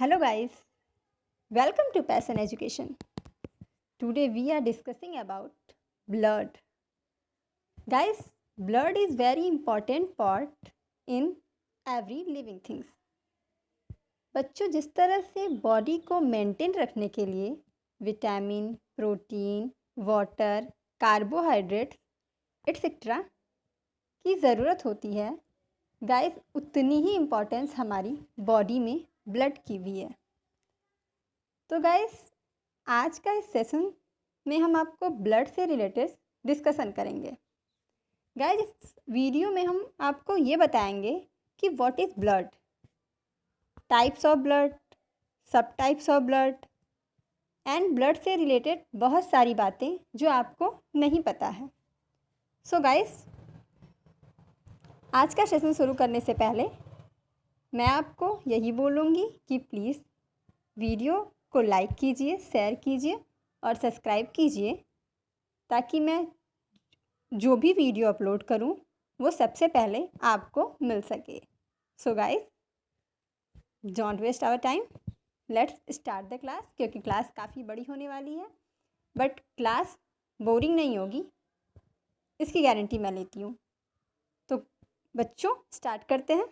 Hello guys, welcome to Passion Education. Today we are discussing about blood. Guys, blood is very important part in every living things. बच्चों, जिस तरह से body को maintain रखने के लिए vitamin, protein, water, carbohydrates etcetera की ज़रूरत होती है, गाइस उतनी ही इम्पोर्टेंस हमारी बॉडी में ब्लड की भी है। तो गाइस आज का इस सेशन में हम आपको ब्लड से रिलेटेड डिस्कशन करेंगे। गाइस इस वीडियो में हम आपको ये बताएंगे कि what is blood, types of blood, sub types of blood and blood से रिलेटेड बहुत सारी बातें जो आपको नहीं पता है। सो गाइस आज का सेशन शुरू करने से पहले मैं आपको यही बोलूँगी कि प्लीज़ वीडियो को लाइक कीजिए, शेयर कीजिए और सब्सक्राइब कीजिए ताकि मैं जो भी वीडियो अपलोड करूं वो सबसे पहले आपको मिल सके। So guys don't waste our time, let's start the class. क्योंकि क्लास काफ़ी बड़ी होने वाली है बट क्लास बोरिंग नहीं होगी, इसकी गारंटी मैं लेती हूँ। तो बच्चों स्टार्ट करते हैं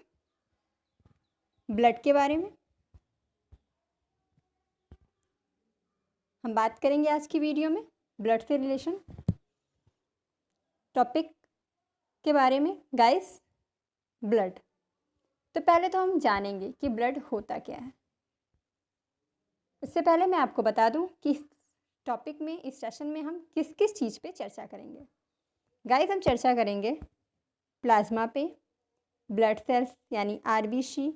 ब्लड के बारे में। हम बात करेंगे आज की वीडियो में ब्लड से रिलेशन टॉपिक के बारे में। गाइस ब्लड, तो पहले तो हम जानेंगे कि ब्लड होता क्या है। इससे पहले मैं आपको बता दूं कि इस टॉपिक में, इस सेशन में हम किस किस चीज़ पे चर्चा करेंगे। गाइस हम चर्चा करेंगे प्लाज्मा पे, ब्लड सेल्स यानी RBC,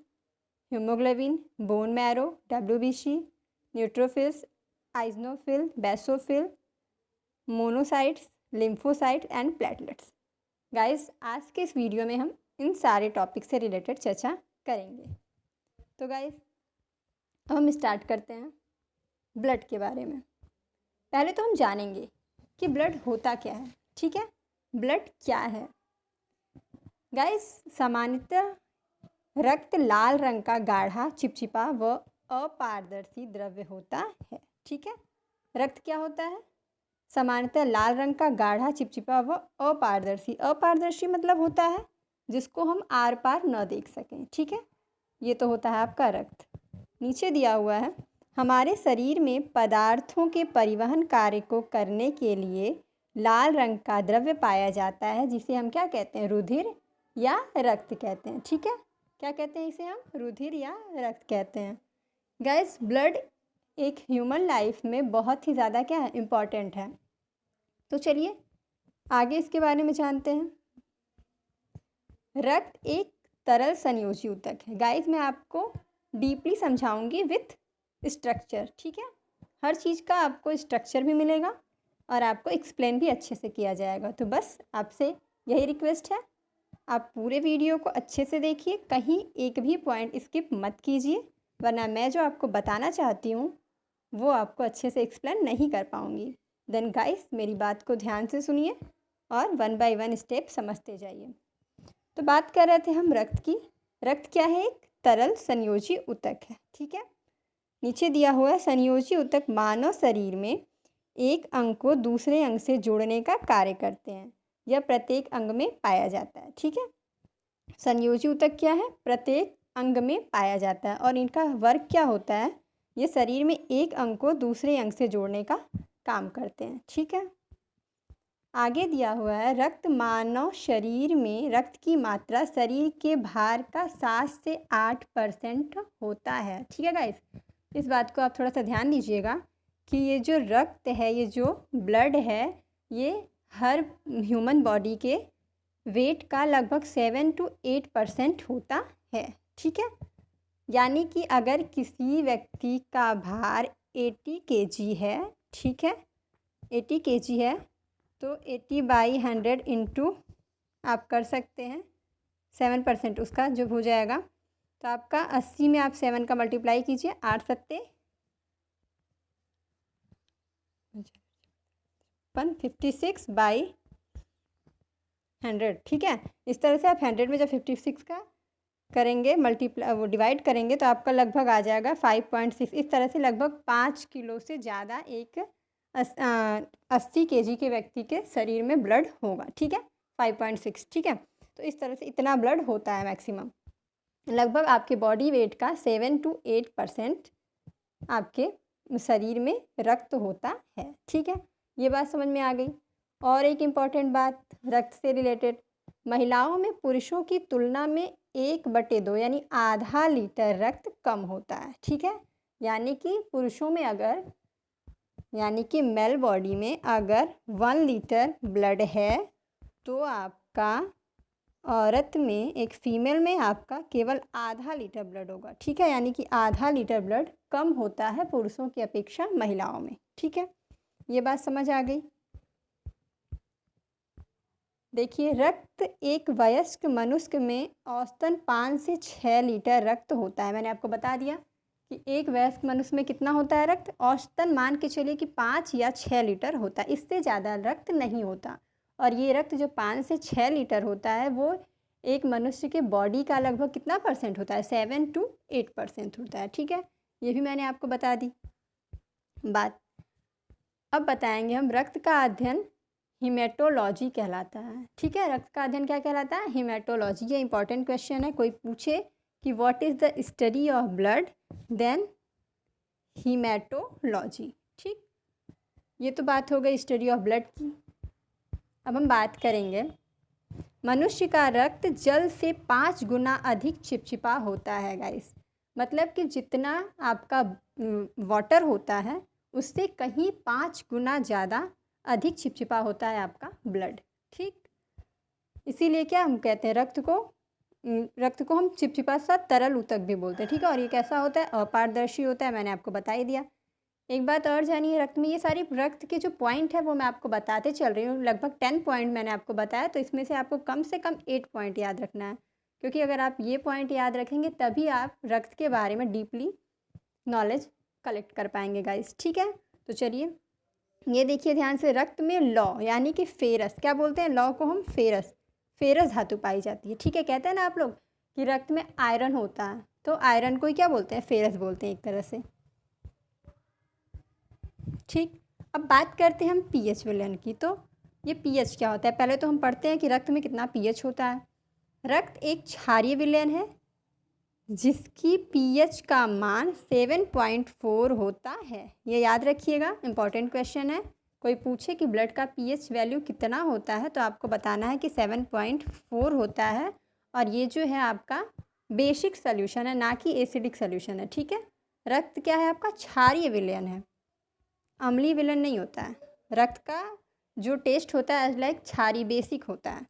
haemoglobin, bone marrow WBC, neutrophils, eosinophil, basophil, monocytes, lymphocytes and platelets. Guys आज के इस वीडियो में हम इन सारे टॉपिक से रिलेटेड चर्चा करेंगे। तो गाइस अब हम स्टार्ट करते हैं ब्लड के बारे में। पहले तो हम जानेंगे कि ब्लड होता क्या है। ठीक है, ब्लड क्या है। गाइस सामान्यतः रक्त लाल रंग का गाढ़ा, चिपचिपा व अपारदर्शी द्रव्य होता है। ठीक है, रक्त क्या होता है? सामान्यतः लाल रंग का गाढ़ा, चिपचिपा व अपारदर्शी। अपारदर्शी मतलब होता है जिसको हम आर पार न देख सकें। ठीक है, ये तो होता है आपका रक्त। नीचे दिया हुआ है, हमारे शरीर में पदार्थों के परिवहन कार्य को करने के लिए लाल रंग का द्रव्य पाया जाता है जिसे हम क्या कहते हैं? रुधिर या रक्त कहते हैं। ठीक है, क्या कहते हैं इसे हम? रुधिर या रक्त कहते हैं। गाइस ब्लड एक ह्यूमन लाइफ में बहुत ही ज़्यादा क्या है? इम्पॉर्टेंट है। तो चलिए आगे इसके बारे में जानते हैं। रक्त एक तरल संयोजी ऊतक है। गाइस मैं आपको डीपली समझाऊंगी विथ स्ट्रक्चर। ठीक है, हर चीज़ का आपको स्ट्रक्चर भी मिलेगा और आपको एक्सप्लेन भी अच्छे से किया जाएगा। तो बस आपसे यही रिक्वेस्ट है, आप पूरे वीडियो को अच्छे से देखिए, कहीं एक भी पॉइंट स्किप मत कीजिए, वरना मैं जो आपको बताना चाहती हूँ वो आपको अच्छे से एक्सप्लेन नहीं कर पाऊँगी। देन गाइस मेरी बात को ध्यान से सुनिए और वन बाय वन स्टेप समझते जाइए। तो बात कर रहे थे हम रक्त की। रक्त क्या है? एक तरल संयोजी ऊतक है। ठीक है, नीचे दिया हुआ है, संयोजी ऊतक मानव शरीर में एक अंग को दूसरे अंग से जोड़ने का कार्य करते हैं। यह प्रत्येक अंग में पाया जाता है। ठीक है, संयोजी ऊतक क्या है? प्रत्येक अंग में पाया जाता है और इनका वर्क क्या होता है? ये शरीर में एक अंग को दूसरे अंग से जोड़ने का काम करते हैं। ठीक है, आगे दिया हुआ है, रक्त मानव शरीर में रक्त की मात्रा शरीर के भार का 7 से 8% होता है। ठीक है गाइस, इस बात को आप थोड़ा सा ध्यान दीजिएगा कि ये जो रक्त है, ये जो ब्लड है, ये हर ह्यूमन बॉडी के वेट का लगभग 7 to 8% होता है। ठीक है, यानी कि अगर किसी व्यक्ति का भार 80 kg है, ठीक है 80 kg है, तो 80/100 इंटू आप कर सकते हैं 7% उसका जो हो जाएगा, तो आपका 80 में आप 7 का मल्टीप्लाई कीजिए, 8 सत्ते 56/100। ठीक है, इस तरह से आप 100 में जब 56 का करेंगे वो डिवाइड करेंगे तो आपका लगभग आ जाएगा 5.6। इस तरह से लगभग 5 किलो से ज़्यादा एक 80 केजी के व्यक्ति के शरीर में ब्लड होगा, ठीक है, 5.6, ठीक है। तो इस तरह से इतना ब्लड होता है मैक्सिमम। लगभग आपके बॉडी वेट का 7 to 8% आपके शरीर में रक्त होता है, ठीक है। ये बात समझ में आ गई। और एक इम्पॉर्टेंट बात रक्त से रिलेटेड, महिलाओं में पुरुषों की तुलना में 1/2 यानी आधा लीटर रक्त कम होता है, ठीक है। यानी कि पुरुषों में अगर यानी कि मेल बॉडी में अगर 1 लीटर ब्लड है तो आपका औरत में एक फीमेल में आपका केवल आधा लीटर ब्लड होगा, ठीक है। यानी कि आधा लीटर ब्लड कम होता है पुरुषों की अपेक्षा महिलाओं में, ठीक है। ये बात समझ आ गई। देखिए, रक्त एक वयस्क मनुष्य में औसतन 5 से 6 लीटर रक्त होता है। मैंने आपको बता दिया कि एक वयस्क मनुष्य में कितना होता है रक्त, औसतन मान के चलिए कि 5 या 6 लीटर होता है, इससे ज़्यादा रक्त नहीं होता। और ये रक्त जो 5 से 6 लीटर होता है वो एक मनुष्य के बॉडी का लगभग कितना परसेंट होता है, 7 to 8% होता है, ठीक है। ये भी मैंने आपको बता दी बात। अब बताएंगे हम रक्त का अध्ययन हीमेटोलॉजी कहलाता है, ठीक है। रक्त का अध्ययन क्या कहलाता है, हीमेटोलॉजी। ये इंपॉर्टेंट क्वेश्चन है, कोई पूछे कि what is the study of blood, then haematology, ठीक। ये तो बात हो गई स्टडी ऑफ ब्लड की। अब हम बात करेंगे, मनुष्य का रक्त जल से 5 गुना अधिक चिपचिपा होता है गाइस। मतलब कि जितना आपका वाटर होता है उससे कहीं 5 गुना ज़्यादा अधिक चिपचिपा होता है आपका ब्लड, ठीक। इसीलिए क्या हम कहते हैं रक्त को हम चिपचिपा सा तरल ऊतक भी बोलते हैं, ठीक है। और ये कैसा होता है, अपारदर्शी होता है, मैंने आपको बता ही दिया। एक बात और जानिए, रक्त में ये सारी रक्त के जो पॉइंट है वो मैं आपको बताते चल रही हूँ। लगभग 10 पॉइंट मैंने आपको बताया, तो इसमें से आपको कम से कम 8 पॉइंट याद रखना है, क्योंकि अगर आप ये पॉइंट याद रखेंगे तभी आप रक्त के बारे में डीपली नॉलेज कलेक्ट कर पाएंगे गाइस, ठीक है। तो चलिए ये देखिए ध्यान से, रक्त में लौ यानी कि फेरस, क्या बोलते हैं लौ को हम, फेरस धातु पाई जाती है, ठीक है। कहते हैं ना आप लोग कि रक्त में आयरन होता है, तो आयरन को ही क्या बोलते हैं, फेरस बोलते हैं एक तरह से, ठीक। अब बात करते हैं हम पीएच विलयन की। तो ये पीएच क्या होता है, पहले तो हम पढ़ते हैं कि रक्त में कितना पीएच होता है। रक्त एक क्षारीय विलयन है जिसकी पीएच का मान 7.4 होता है। ये याद रखिएगा, इंपॉर्टेंट क्वेश्चन है। कोई पूछे कि ब्लड का पीएच वैल्यू कितना होता है तो आपको बताना है कि 7.4 होता है। और ये जो है आपका बेसिक सोल्यूशन है, ना कि एसिडिक सोल्यूशन है, ठीक है। रक्त क्या है आपका, क्षारीय विलयन है, अम्लीय विलयन नहीं होता है। रक्त का जो टेस्ट होता है लाइक क्षारीय, बेसिक होता है।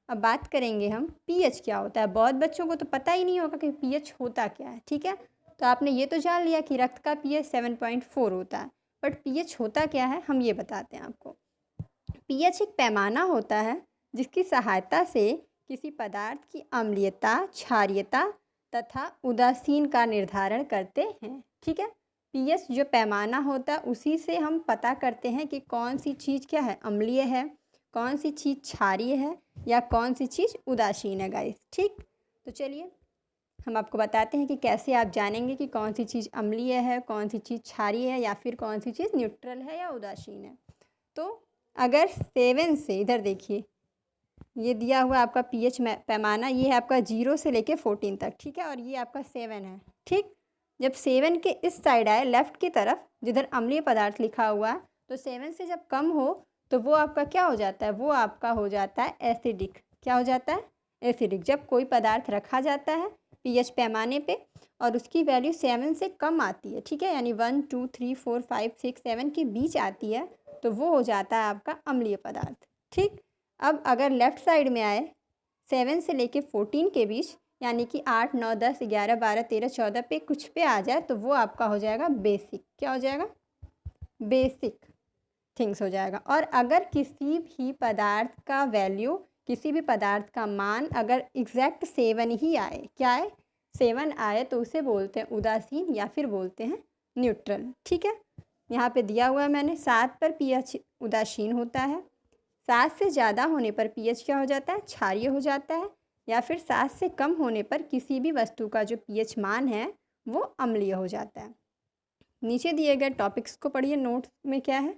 अब बात करेंगे हम पीएच क्या होता है। बहुत बच्चों को तो पता ही नहीं होगा कि पीएच होता क्या है, ठीक है। तो आपने ये तो जान लिया कि रक्त का पीएच 7.4 होता है, बट पीएच होता क्या है हम ये बताते हैं आपको। पीएच एक पैमाना होता है जिसकी सहायता से किसी पदार्थ की अम्लीयता, क्षारीयता तथा उदासीन का निर्धारण करते हैं, ठीक है। पीएच जो पैमाना होता है उसी से हम पता करते हैं कि कौन सी चीज़ क्या है, अम्लीय है, कौन सी चीज़ क्षारीय है या कौन सी चीज़ उदासीन है गाइस, ठीक। तो चलिए हम आपको बताते हैं कि कैसे आप जानेंगे कि कौन सी चीज़ अम्लीय है, कौन सी चीज़ क्षारीय है या फिर कौन सी चीज़ न्यूट्रल है या उदासीन है। तो अगर 7 से, इधर देखिए ये दिया हुआ आपका पीएच पैमाना, ये है आपका 0 से लेके 14 तक, ठीक है। और ये आपका 7 है, ठीक। जब 7 के इस साइड आए लेफ़्ट की तरफ जिधर अम्लीय पदार्थ लिखा हुआ है, तो 7 से जब कम हो तो वो आपका क्या हो जाता है, वो आपका हो जाता है एसिडिक। क्या हो जाता है, एसिडिक। जब कोई पदार्थ रखा जाता है पीएच पैमाने पे और उसकी वैल्यू 7 से कम आती है, ठीक है, यानी 1 2 3 4 5 6 7 के बीच आती है, तो वो हो जाता है आपका अम्लीय पदार्थ, ठीक। अब अगर लेफ़्ट साइड में आए 7 से लेके 14 के बीच, यानी कि 8 9 10 11 12 13 14 पे कुछ पे आ जाए, तो वो आपका हो जाएगा बेसिक। क्या हो जाएगा, बेसिक थिंग्स हो जाएगा। और अगर किसी भी पदार्थ का वैल्यू, किसी भी पदार्थ का मान अगर एग्जैक्ट 7 ही आए, क्या आए, 7 आए, तो उसे बोलते हैं उदासीन या फिर बोलते हैं न्यूट्रल, ठीक है। यहाँ पे दिया हुआ है मैंने, 7 पर पीएच उदासीन होता है, 7 से ज़्यादा होने पर पीएच क्या हो जाता है, क्षारीय हो जाता है, या फिर 7 से कम होने पर किसी भी वस्तु का जो पीएच मान है वो अम्लीय हो जाता है। नीचे दिए गए टॉपिक्स को पढ़िए, नोट्स में क्या है।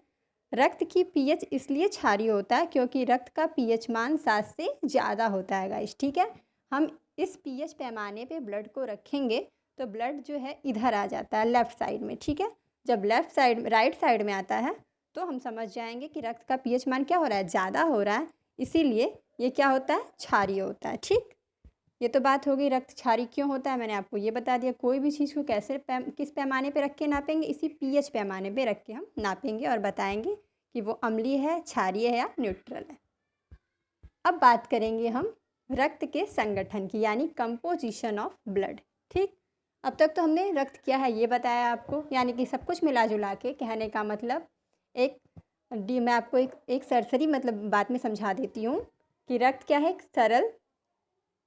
रक्त की पीएच इसलिए क्षारीय होता है क्योंकि रक्त का पीएच मान 7 से ज़्यादा होता है गाइस, ठीक है। हम इस पीएच पैमाने पे ब्लड को रखेंगे तो ब्लड जो है इधर आ जाता है लेफ़्ट साइड में, ठीक है। जब लेफ़्ट साइड राइट साइड में आता है तो हम समझ जाएंगे कि रक्त का पीएच मान क्या हो रहा है, ज़्यादा हो रहा है, इसीलिए ये क्या होता है, क्षारीय होता है, ठीक। ये तो बात हो गई रक्त क्षारीय क्यों होता है, मैंने आपको ये बता दिया। कोई भी चीज़ को कैसे किस पैमाने पे रख के नापेंगे, इसी पीएच पैमाने पे रख के हम नापेंगे और बताएंगे कि वो अम्लीय है, क्षारीय है या न्यूट्रल है। अब बात करेंगे हम रक्त के संगठन की, यानी कंपोजिशन ऑफ ब्लड, ठीक। अब तक तो हमने रक्त क्या है ये बताया आपको, यानी कि सब कुछ मिला जुला के कहने का मतलब मैं आपको एक सरसरी मतलब बात में समझा देती हूँ कि रक्त क्या है, एक सरल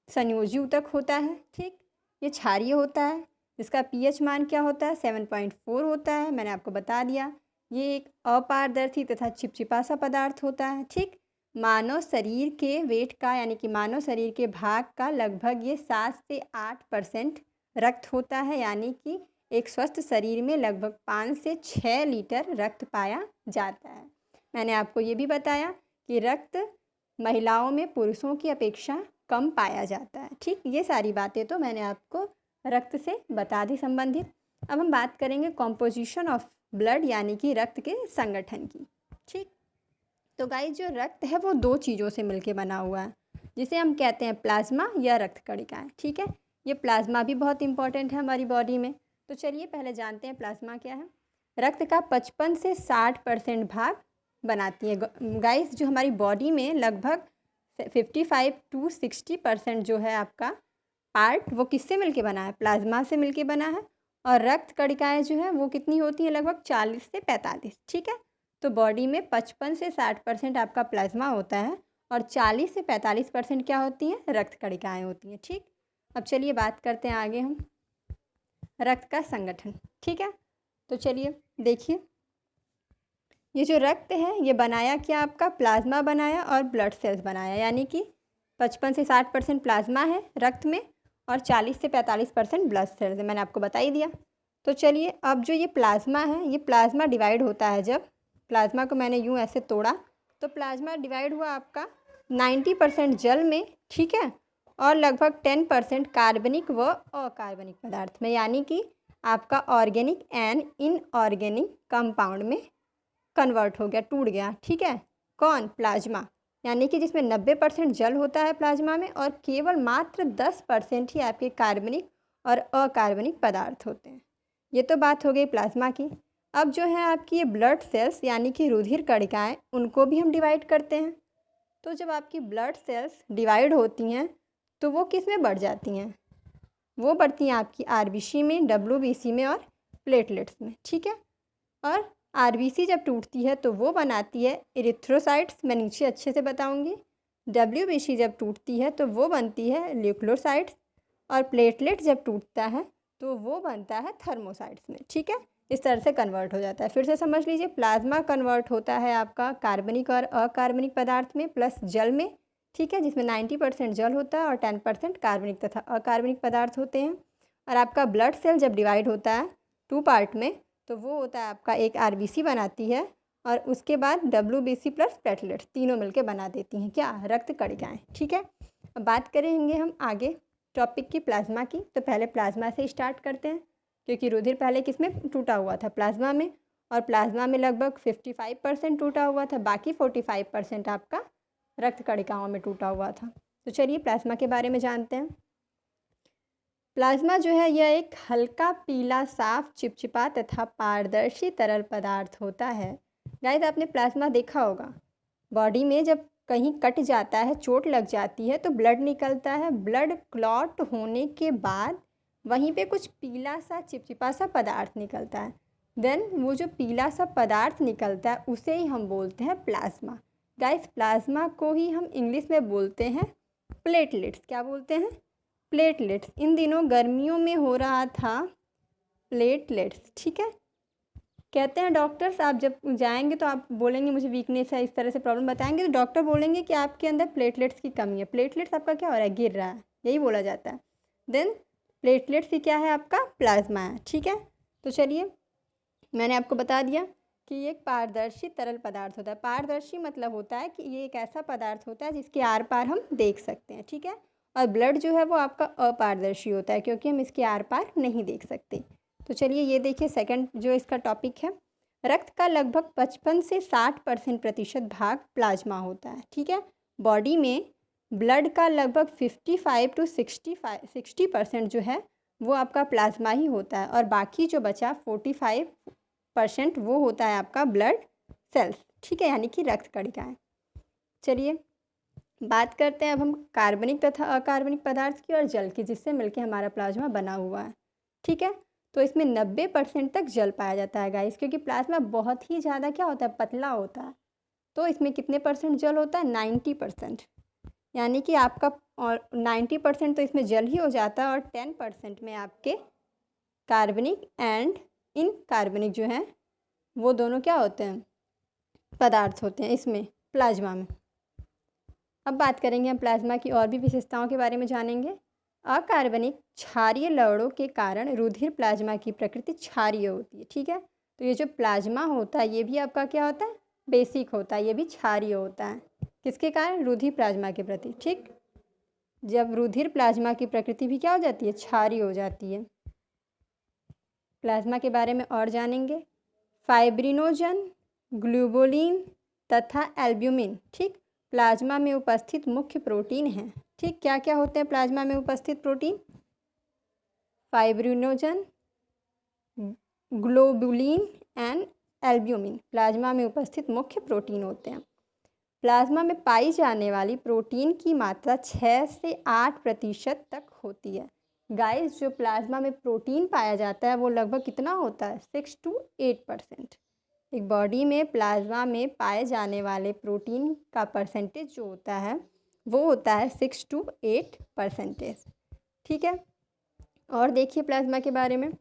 संयोजी ऊतक होता है, ठीक। ये क्षारीय होता है, इसका पीएच मान क्या होता है, 7.4 होता है, मैंने आपको बता दिया। ये एक अपारदर्शी तथा चिपचिपा सा पदार्थ होता है, ठीक। मानव शरीर के वेट का यानी कि मानव शरीर के भाग का लगभग ये 7 से 8% रक्त होता है, यानी कि एक स्वस्थ शरीर में लगभग 5 से 6 लीटर रक्त पाया जाता है। मैंने आपको ये भी बताया कि रक्त महिलाओं में पुरुषों की अपेक्षा कम पाया जाता है, ठीक। ये सारी बातें तो मैंने आपको रक्त से बता दी संबंधित। अब हम बात करेंगे कॉम्पोजिशन ऑफ ब्लड यानी कि रक्त के संगठन की, ठीक। तो गाइस जो रक्त है वो 2 चीज़ों से मिलके बना हुआ है, जिसे हम कहते हैं प्लाज्मा या रक्त कणिकाएं, ठीक है। ये प्लाज्मा भी बहुत इंपॉर्टेंट है हमारी बॉडी में। तो चलिए पहले जानते हैं प्लाज्मा क्या है। रक्त का 55 से 60% भाग बनाती है गाइस। जो हमारी बॉडी में लगभग 55 to 60% जो है आपका पार्ट वो किससे मिलके बना है, प्लाज्मा से मिलके बना है। और रक्त कणिकाएं जो है वो कितनी होती है, लगभग 40 से 45, ठीक है। तो बॉडी में 55 से 60% आपका प्लाज्मा होता है और 40 से 45% क्या होती हैं, रक्त कणिकाएं होती हैं, ठीक। अब चलिए बात करते हैं आगे हम रक्त का संगठन, ठीक है। तो चलिए देखिए, ये जो रक्त है ये बनाया क्या, आपका प्लाज्मा बनाया और ब्लड सेल्स बनाया, यानी कि 55 से 60% प्लाज्मा है रक्त में और 40 से 45% ब्लड सेल्स है, मैंने आपको बता ही दिया। तो चलिए अब जो ये प्लाज्मा है, ये प्लाज्मा डिवाइड होता है। जब प्लाज्मा को मैंने यूँ ऐसे तोड़ा तो प्लाज्मा डिवाइड हुआ आपका 90% जल में, ठीक है, और लगभग 10% कार्बनिक व अकार्बनिक पदार्थ में, यानी कि आपका ऑर्गेनिक एंड इनऑर्गेनिक कंपाउंड में कन्वर्ट हो गया, टूट गया, ठीक है। कौन, प्लाज्मा, यानी कि जिसमें 90% जल होता है प्लाज्मा में और केवल मात्र 10% ही आपके कार्बनिक और अकार्बनिक पदार्थ होते हैं। ये तो बात हो गई प्लाज्मा की। अब जो है आपकी ये ब्लड सेल्स यानी कि रुधिर कणिकाएं, उनको भी हम डिवाइड करते हैं। तो जब आपकी ब्लड सेल्स डिवाइड होती हैं तो वो किस में बढ़ जाती हैं, वो बढ़ती हैं आपकी आरबीसी में, डब्ल्यूबीसी में और प्लेटलेट्स में, ठीक है। और आरबीसी जब टूटती है तो वो बनाती है इरिथ्रोसाइट्स, मैं नीचे अच्छे से बताऊंगी। डब्ल्यूबीसी जब टूटती है तो वो बनती है ल्यूकोसाइट्स और प्लेटलेट जब टूटता है तो वो बनता है थर्मोसाइट्स में, ठीक है। इस तरह से कन्वर्ट हो जाता है। फिर से समझ लीजिए, प्लाज्मा कन्वर्ट होता है आपका कार्बनिक और अकार्बनिक पदार्थ में प्लस जल में, ठीक है, जिसमें 90% जल होता है और 10% कार्बनिक तथा अकार्बनिक पदार्थ होते हैं। और आपका ब्लड सेल जब डिवाइड होता है 2 पार्ट में तो वो होता है आपका, एक आरबीसी बनाती है और उसके बाद डब्ल्यूबीसी प्लस प्लेटलेट्स, तीनों मिलके बना देती हैं क्या, रक्त कणिकाएं, ठीक है। अब बात करेंगे हम आगे टॉपिक की प्लाज्मा की। तो पहले प्लाज्मा से स्टार्ट करते हैं, क्योंकि रुधिर पहले किस में टूटा हुआ था, प्लाज्मा में, और प्लाज्मा में लगभग 55% टूटा हुआ था, बाकी 45% आपका रक्त कणिकाओं में टूटा हुआ था। तो चलिए प्लाज्मा के बारे में जानते हैं। प्लाज्मा जो है यह एक हल्का पीला, साफ, चिपचिपा तथा पारदर्शी तरल पदार्थ होता है। गाइस आपने प्लाज्मा देखा होगा, बॉडी में जब कहीं कट जाता है, चोट लग जाती है तो ब्लड निकलता है। ब्लड क्लॉट होने के बाद वहीं पे कुछ पीला सा चिपचिपा सा पदार्थ निकलता है। देन वो जो पीला सा पदार्थ निकलता है उसे ही हम बोलते हैं प्लाज्मा। गाइस प्लाज्मा को ही हम इंग्लिश में बोलते हैं प्लेटलेट्स। क्या बोलते हैं, प्लेटलेट्स। इन दिनों गर्मियों में हो रहा था प्लेटलेट्स, ठीक है। कहते हैं डॉक्टर्स आप जब जाएंगे तो आप बोलेंगे मुझे वीकनेस है, इस तरह से प्रॉब्लम बताएंगे, तो डॉक्टर बोलेंगे कि आपके अंदर प्लेटलेट्स की कमी है। प्लेटलेट्स आपका क्या हो रहा है, गिर रहा है, यही बोला जाता है। देन प्लेटलेट्स ही क्या है, आपका प्लाज्मा है। ठीक है, तो चलिए मैंने आपको बता दिया कि ये एक पारदर्शी तरल पदार्थ होता है। पारदर्शी मतलब होता है कि ये एक ऐसा पदार्थ होता है जिसके आर पार हम देख सकते हैं। ठीक है, और ब्लड जो है वो आपका अपारदर्शी होता है क्योंकि हम इसके आर पार नहीं देख सकते। तो चलिए ये देखिए सेकंड जो इसका टॉपिक है, रक्त का लगभग 55 से 60% प्रतिशत भाग प्लाज्मा होता है। ठीक है, बॉडी में ब्लड का लगभग 55 to 60% जो है वो आपका प्लाज्मा ही होता है, और बाकी जो बचा 45% वो होता है आपका ब्लड सेल्स। ठीक है, यानी कि रक्त कणिकाएँ। चलिए बात करते हैं अब हम कार्बनिक तथा अकार्बनिक पदार्थ की और जल की, जिससे मिलकर हमारा प्लाज्मा बना हुआ है। ठीक है, तो इसमें 90% तक जल पाया जाता है गाइस, क्योंकि प्लाज्मा बहुत ही ज़्यादा क्या होता है, पतला होता है। तो इसमें कितने परसेंट जल होता है, 90%, यानी कि आपका और 90% तो इसमें जल ही हो जाता है, और 10% में आपके कार्बनिक एंड इनकार्बनिक जो हैं वो दोनों क्या होते हैं, पदार्थ होते हैं इसमें प्लाज्मा में। अब बात करेंगे हम प्लाज्मा की और भी विशेषताओं के बारे में जानेंगे। अकार्बनिक क्षारीय लवणों के कारण रुधिर प्लाज्मा की प्रकृति क्षारीय होती है। ठीक है, तो ये जो प्लाज्मा होता है ये भी आपका क्या होता है, बेसिक होता है, ये भी क्षारीय होता है। किसके कारण, रुधिर प्लाज्मा के प्रति। ठीक, जब रुधिर प्लाज्मा की प्रकृति भी क्या हो जाती है, क्षारीय हो जाती है। प्लाज्मा के बारे में और जानेंगे। फाइब्रिनोजन, ग्लोबुलिन तथा एल्ब्यूमिन ठीक प्लाज्मा में उपस्थित मुख्य प्रोटीन हैं। ठीक, क्या क्या होते हैं प्लाज्मा में उपस्थित protein, fibrinogen, globulin and albumin plasma में उपस्थित मुख्य प्रोटीन होते हैं। प्लाज्मा में पाई जाने वाली प्रोटीन की मात्रा 6 से 8% तक होती है। गाइस, जो प्लाज्मा में प्रोटीन पाया जाता है वो लगभग कितना होता है, 6 to 8%। एक बॉडी में प्लाज्मा में पाए जाने वाले प्रोटीन का परसेंटेज जो होता है वो होता है 6 to 8%। ठीक है, और देखिए प्लाज्मा के बारे में,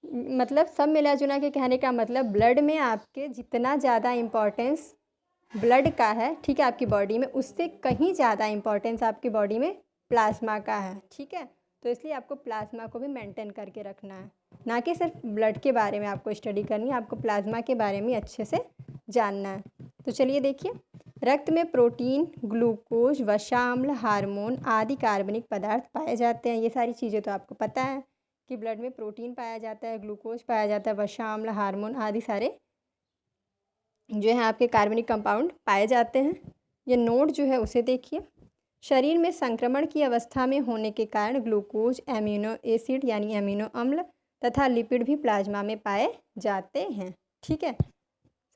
मतलब सब मिला जुला के कहने का मतलब ब्लड में आपके जितना ज़्यादा इम्पोर्टेंस ब्लड का है, ठीक है, आपकी बॉडी में, उससे कहीं ज़्यादा इम्पोर्टेंस आपकी बॉडी में प्लाज्मा का है। ठीक है, तो इसलिए आपको प्लाज्मा को भी मेंटेन करके रखना है, ना कि सिर्फ ब्लड के बारे में आपको स्टडी करनी है, आपको प्लाज्मा के बारे में अच्छे से जानना है। तो चलिए देखिए, रक्त में प्रोटीन, ग्लूकोज, वसा अम्ल, हार्मोन आदि कार्बनिक पदार्थ पाए जाते हैं। ये सारी चीज़ें तो आपको पता है कि ब्लड में प्रोटीन पाया जाता है, ग्लूकोज पाया जाता है, वसा अम्ल, हार्मोन आदि सारे जो है आपके कार्बनिक कंपाउंड पाए जाते हैं। ये नोट जो है उसे देखिए। शरीर में संक्रमण की अवस्था में होने के कारण ग्लूकोज, एमिनो एसिड यानी एमिनो अम्ल तथा लिपिड भी प्लाज्मा में पाए जाते हैं। ठीक है,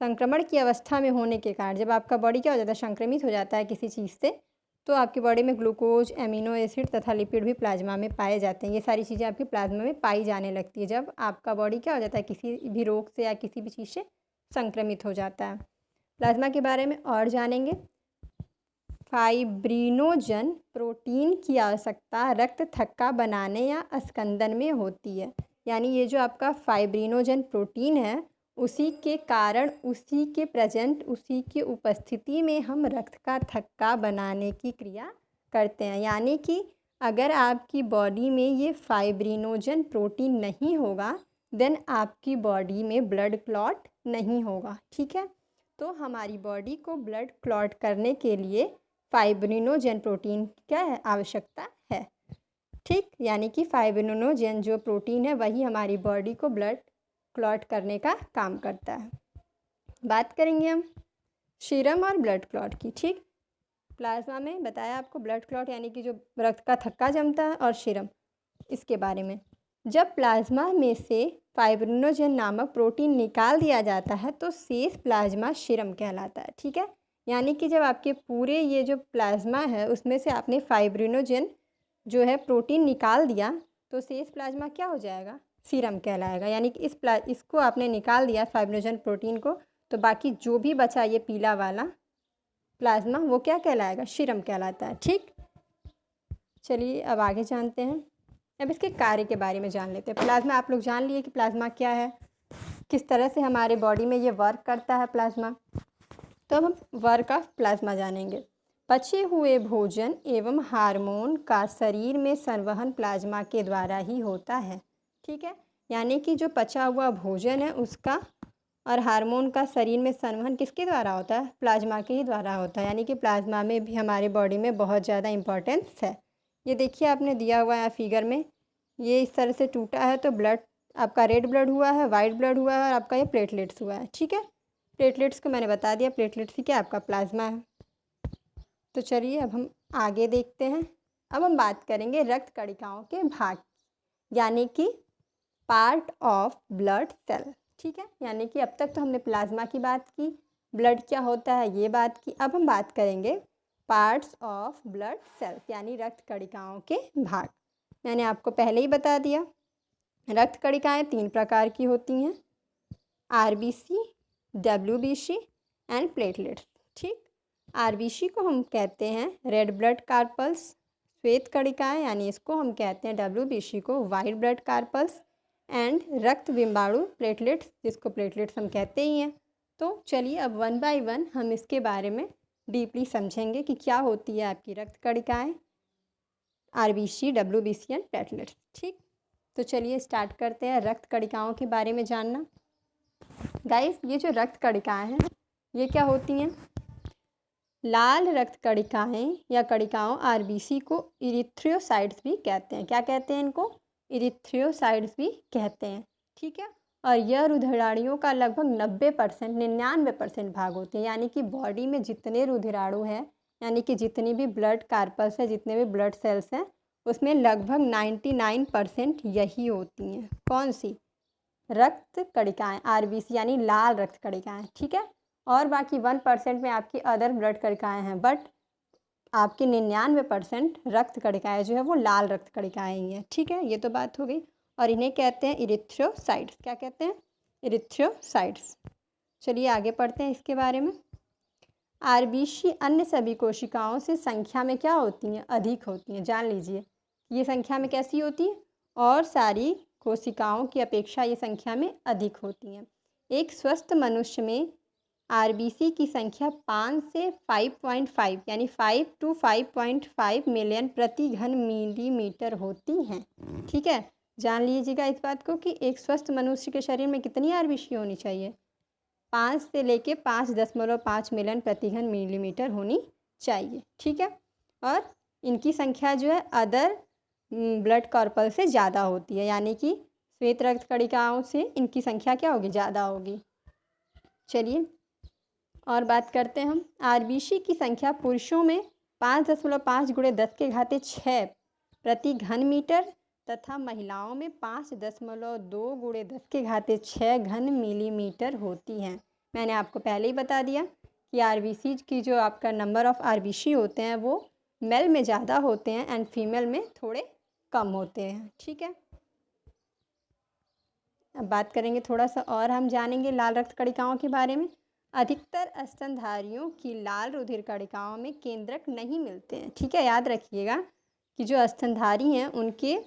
संक्रमण की अवस्था में होने के कारण जब आपका बॉडी क्या हो जाता है, संक्रमित हो जाता है किसी चीज़ से, तो आपकी बॉडी में ग्लूकोज, एमिनो एसिड तथा लिपिड भी प्लाज्मा में पाए जाते हैं। ये सारी चीज़ें आपकी प्लाज्मा में पाई जाने लगती है जब आपका बॉडी क्या हो जाता है, किसी भी रोग से या किसी भी चीज़ से संक्रमित हो जाता है। प्लाज्मा के बारे में और जानेंगे। फाइब्रिनोजन प्रोटीन की आवश्यकता रक्त थक्का बनाने या अस्कंदन में होती है। यानी ये जो आपका फाइब्रिनोजन प्रोटीन है उसी के कारण, उसी के प्रेजेंट, उसी की उपस्थिति में हम रक्त का थक्का बनाने की क्रिया करते हैं। यानी कि अगर आपकी बॉडी में ये फाइब्रिनोजन प्रोटीन नहीं होगा देन आपकी बॉडी में ब्लड क्लॉट नहीं होगा। ठीक है, तो हमारी बॉडी को ब्लड क्लॉट करने के लिए फाइब्रिनोजन प्रोटीन क्या है, आवश्यकता है। ठीक, यानी कि फाइब्रिनोजन जो प्रोटीन है वही हमारी बॉडी को ब्लड क्लॉट करने का काम करता है। बात करेंगे हम सीरम और ब्लड क्लॉट की। ठीक, प्लाज्मा में बताया आपको ब्लड क्लॉट यानी कि जो रक्त का थक्का जमता है, और सीरम इसके बारे में। जब प्लाज्मा में से फाइब्रिनोजन नामक प्रोटीन निकाल दिया जाता है तो शेष प्लाज्मा सीरम कहलाता है। ठीक है, यानी कि जब आपके पूरे ये जो प्लाज्मा है उसमें से आपने फाइब्रिनोजन जो है प्रोटीन निकाल दिया तो शेष प्लाज्मा क्या हो जाएगा, सीरम कहलाएगा। यानी कि इसको आपने निकाल दिया फाइब्रिनोजन प्रोटीन को, तो बाकी जो भी बचा ये पीला वाला प्लाज्मा वो क्या कहलाएगा, सीरम कहलाता है। ठीक, चलिए अब आगे जानते हैं। अब इसके कार्य के बारे में जान लेते हैं। प्लाज्मा आप लोग जान लिए कि प्लाज्मा क्या है, किस तरह से हमारे बॉडी में ये वर्क करता है प्लाज्मा। तो अब हम वर्क ऑफ प्लाज्मा जानेंगे। पचे हुए भोजन एवं हार्मोन का शरीर में संवहन प्लाज्मा के द्वारा ही होता है। ठीक है, यानी कि जो पचा हुआ भोजन है उसका और हार्मोन का शरीर में संवहन किसके द्वारा होता है? प्लाज्मा के ही द्वारा होता है। यानी कि प्लाज्मा में भी हमारे बॉडी में बहुत ज़्यादा इम्पोर्टेंस है। ये देखिए आपने दिया हुआ है फिगर में, ये इस तरह से टूटा है तो ब्लड आपका रेड ब्लड हुआ है, वाइट ब्लड हुआ है और आपका ये प्लेटलेट्स हुआ है। ठीक है, प्लेटलेट्स को मैंने बता दिया, प्लेटलेट्स ही क्या आपका प्लाज्मा है। तो चलिए अब हम आगे देखते हैं। अब हम बात करेंगे रक्त कणिकाओं के भाग, यानी कि पार्ट ऑफ ब्लड सेल। ठीक है, यानी कि अब तक तो हमने प्लाज्मा की बात की, ब्लड क्या होता है ये बात की। अब हम बात करेंगे पार्ट्स ऑफ ब्लड सेल्स, यानी रक्त कणिकाओं के भाग। मैंने आपको पहले ही बता दिया, रक्त कणिकाएँ 3 प्रकार की होती हैं, आरबीसी, डब्ल्यूबीसी एंड प्लेटलेट्स। ठीक, आरबीसी को हम कहते हैं रेड ब्लड कार्पल्स, श्वेत कणिकाएँ यानी इसको हम कहते हैं डब्ल्यूबीसी को वाइट ब्लड कार्पल्स, एंड रक्त बिंबाणु प्लेटलेट्स, जिसको प्लेटलेट्स हम कहते ही हैं। तो चलिए अब 1 बाय 1 हम इसके बारे में डीपली समझेंगे कि क्या होती है आपकी रक्त कणिकाएँ, आरबीसी, डब्ल्यूबीसी एंड प्लेटलेट्स। ठीक, तो चलिए स्टार्ट करते हैं रक्त कणिकाओं के बारे में जानना। गाइस, ये जो रक्त कणिकाएँ हैं ये क्या होती हैं? लाल रक्त कणिकाएँ या कणिकाओं आरबीसी को इरिथ्रोसाइट्स भी कहते हैं। क्या कहते हैं इनको? इरिथ्रोसाइट्स भी कहते हैं। ठीक है, और यह रुधिराणुओं का लगभग 90% 99% भाग होते हैं। यानी कि बॉडी में जितने रुधिराणु हैं, यानी कि जितनी भी ब्लड कार्पल्स है, जितने भी ब्लड सेल्स हैं, उसमें लगभग 99% यही होती हैं। कौन सी? रक्त कणिकाएँ, आरबीसी यानी लाल रक्त कणिकाएँ। ठीक है, और बाकी 1% में आपकी अदर ब्लड कणिकाएँ हैं, बट आपकी 99% रक्त कणिकाएँ जो है वो लाल रक्त कणिकाएँ ही हैं। ठीक है, ये तो बात हो गई, और इन्हें कहते हैं इरिथ्रोसाइट्स। क्या कहते हैं? इरिथ्रोसाइट्स। चलिए आगे पढ़ते हैं इसके बारे में। आरबीसी अन्य सभी कोशिकाओं से संख्या में क्या होती हैं? अधिक होती हैं। जान लीजिए ये संख्या में कैसी होती है? और सारी कोशिकाओं की अपेक्षा ये संख्या में अधिक होती हैं। एक स्वस्थ मनुष्य में आरबीसी की संख्या 5 से 5.5 यानी 5 to 5.5 मिलियन प्रति घन मिलीमीटर होती हैं। ठीक है, जान लीजिएगा इस बात को कि एक स्वस्थ मनुष्य के शरीर में कितनी आरबीसी होनी चाहिए? 5 से लेके 5.5 मिलियन प्रति घन मिलीमीटर होनी चाहिए। ठीक है, और इनकी संख्या जो है अदर ब्लड कॉर्पल से ज़्यादा होती है, यानी कि श्वेत रक्त कणिकाओं से इनकी संख्या क्या होगी? ज़्यादा होगी। चलिए और बात करते हैं हम। आरबीसी की संख्या पुरुषों में 5.5 × 10⁻6 प्रति घन मीटर तथा महिलाओं में 5.2 × 10⁻6 घन मिलीमीटर होती हैं। मैंने आपको पहले ही बता दिया कि आरबीसी की जो आपका नंबर ऑफ़ आरबीसी होते हैं वो मेल में ज़्यादा होते हैं एंड फीमेल में थोड़े कम होते हैं। ठीक है, अब बात करेंगे थोड़ा सा और हम जानेंगे लाल रक्त कणिकाओं के बारे में। अधिकतर स्तनधारियों की लाल रुधिर कणिकाओं में केंद्रक नहीं मिलते हैं। ठीक है, याद रखिएगा कि जो स्तनधारी हैं उनके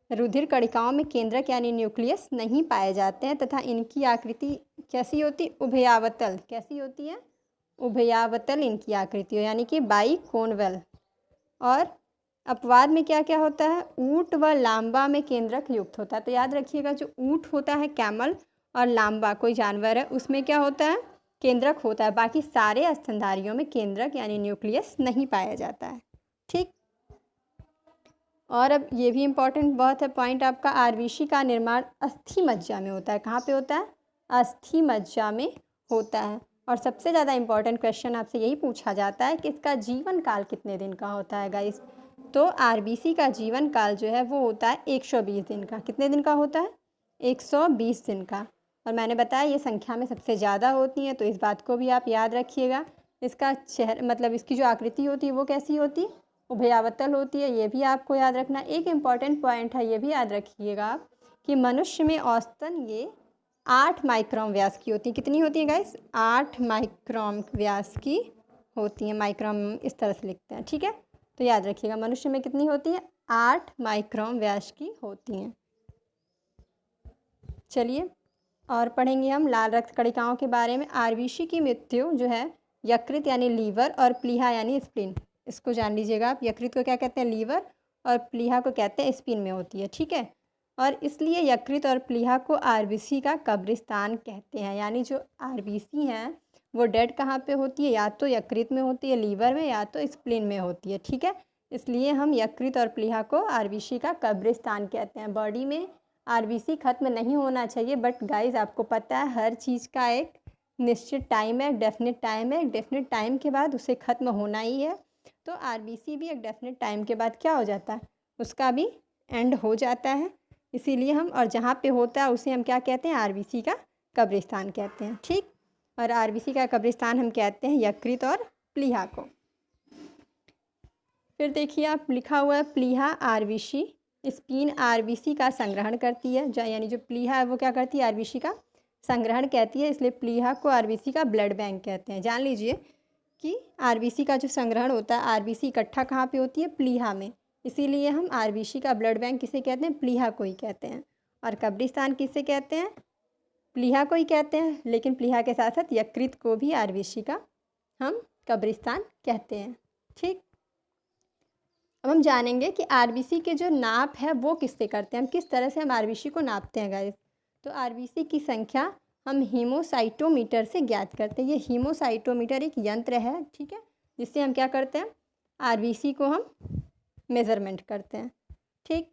रुधिर कणिकाओं में केंद्रक यानी न्यूक्लियस नहीं पाए जाते हैं तथा इनकी आकृति कैसी होती? उभयावतल। कैसी होती है? उभयावतल इनकी आकृति हो, यानी कि बाइकोनवल। और अपवाद में क्या क्या होता है? ऊँट व लांबा में केंद्रक युक्त होता है। तो याद रखिएगा जो ऊँट होता है कैमल और लांबा कोई जानवर है उसमें क्या होता है? केंद्रक होता है। बाकी सारे स्तनधारियों में केंद्रक यानी न्यूक्लियस नहीं पाया जाता है। ठीक, और अब ये भी इम्पॉर्टेंट बहुत है पॉइंट आपका, आरबीसी का निर्माण अस्थि मज्जा में होता है। कहाँ पे होता है? अस्थि मज्जा में होता है। और सबसे ज़्यादा इम्पॉर्टेंट क्वेश्चन आपसे यही पूछा जाता है कि इसका जीवन काल कितने दिन का होता है गाइस? तो आरबीसी का जीवन काल जो है वो होता है 120 दिन का। कितने दिन का होता है? 120 दिन का। और मैंने बताया ये संख्या में सबसे ज़्यादा होती हैं, तो इस बात को भी आप याद रखिएगा। इसका चेहरा मतलब इसकी जो आकृति होती है वो कैसी होती है? उभयावतल होती है। ये भी आपको याद रखना। एक इम्पॉर्टेंट पॉइंट है, ये भी याद रखिएगा आप कि मनुष्य में औसतन ये 8 माइक्रोन व्यास की होती है। कितनी होती है गाइस? 8 माइक्रोन व्यास की होती है। माइक्रोन इस तरह से लिखते हैं। ठीक है, तो याद रखिएगा मनुष्य में कितनी होती है? 8 माइक्रोन व्यास की होती हैं। चलिए और पढ़ेंगे हम लाल रक्त कणिकाओं के बारे में। आरबीसी की मृत्यु जो है यकृत यानी लीवर और प्लीहा यानी स्प्लीन, इसको जान लीजिएगा आप। यकृत को क्या कहते हैं? लीवर, और प्लीहा को कहते हैं स्प्लीन में होती है, ठीक है। और इसलिए यकृत और प्लीहा को आरबीसी का कब्रिस्तान कहते हैं। यानी जो आरबीसी हैं वो डेड कहाँ पे होती है? या तो यकृत में होती है, लीवर में, या तो स्प्लीन में होती है, ठीक है। इसलिए हम यकृत और प्लीहा को आरबीसी का कब्रिस्तान कहते हैं। बॉडी में आरबीसी ख़त्म नहीं होना चाहिए, बट गाइस आपको पता है हर चीज़ का एक निश्चित टाइम है, डेफिनेट टाइम है। डेफिनेट टाइम के बाद उसे ख़त्म होना ही है। तो आरबीसी भी एक डेफिनेट टाइम के बाद क्या हो जाता है? उसका भी एंड हो जाता है। इसीलिए हम, और जहाँ पे होता है उसे हम क्या कहते हैं? आरबीसी का कब्रिस्तान कहते हैं, ठीक। और आरबीसी का कब्रिस्तान हम कहते हैं यकृत और प्लीहा को। फिर देखिए आप, लिखा हुआ है प्लीहा आरबीसी, स्प्लीन आरबीसी का संग्रहण करती है। यानी जो प्लीहा है वो क्या करती है? आरबीसी का संग्रहण कहती है, इसलिए प्लीहा को आरबीसी का ब्लड बैंक कहते हैं। जान लीजिए कि आरबीसी का जो संग्रहण होता है, आरबीसी इकट्ठा कहाँ पे होती है? प्लीहा में। इसीलिए हम आरबीसी का ब्लड बैंक किसे कहते हैं? प्लीहा को ही कहते हैं। और कब्रिस्तान किसे कहते हैं? प्लीहा को ही कहते हैं। लेकिन प्लीहा के साथ साथ यकृत को भी आरबीसी का हम कब्रिस्तान कहते हैं, ठीक। अब हम जानेंगे कि आरबीसी के जो नाप है वो किससे करते हैं, हम किस तरह से हम आरबीसी को नापते हैं गाइस। तो आरबीसी की संख्या हम हीमोसाइटोमीटर से ज्ञात करते हैं। ये हीमोसाइटोमीटर एक यंत्र है, ठीक है, जिससे हम क्या करते हैं? आरबीसी को हम मेज़रमेंट करते हैं, ठीक।